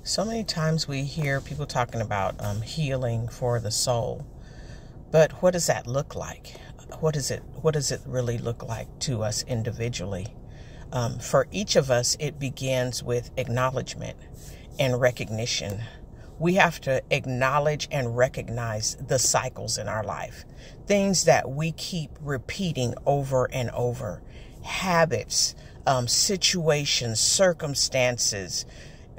So many times we hear people talking about healing for the soul, but what does that look like? What does it really look like to us individually? For each of us, it begins with acknowledgement and recognition. We have to acknowledge and recognize the cycles in our life, things that we keep repeating over and over, habits, situations, circumstances.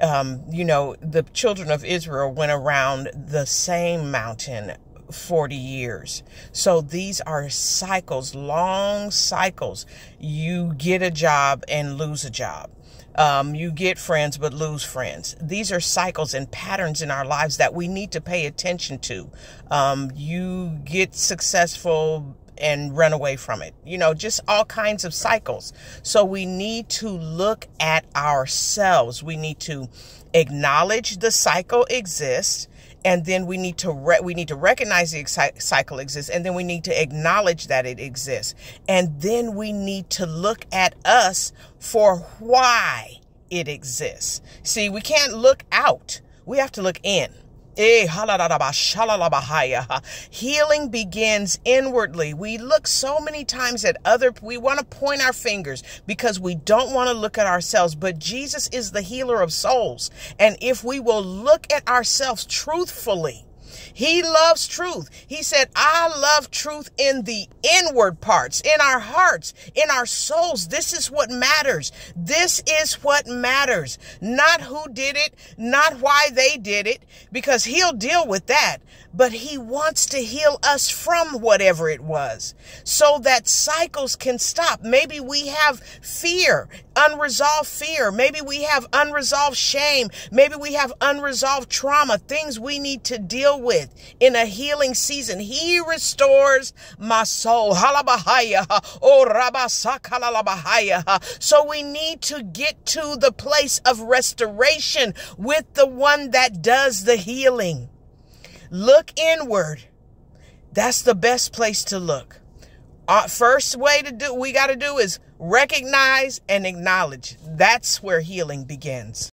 The children of Israel went around the same mountain 40 years. So these are cycles, long cycles. You get a job and lose a job. You get friends but lose friends. These are cycles and patterns in our lives that we need to pay attention to. You get successful and run away from it. Just all kinds of cycles. So we need to look at ourselves. We need to acknowledge the cycle exists. And then we need to recognize the cycle exists, and then we need to acknowledge that it exists. And then we need to look at us for why it exists. See, we can't look out. We have to look in. Healing begins inwardly. We look so many times at we want to point our fingers because we don't want to look at ourselves, but Jesus is the healer of souls. And if we will look at ourselves truthfully, He loves truth. He said, I love truth in the inward parts, in our hearts, in our souls. This is what matters. This is what matters. Not who did it, not why they did it, because He'll deal with that. But He wants to heal us from whatever it was so that cycles can stop. Maybe we have fear, unresolved fear. Maybe we have unresolved shame. Maybe we have unresolved trauma, things we need to deal with in a healing season. He restores my soul. So we need to get to the place of restoration with the one that does the healing. Look inward. That's the best place to look. First way we got to do is recognize and acknowledge. That's where healing begins.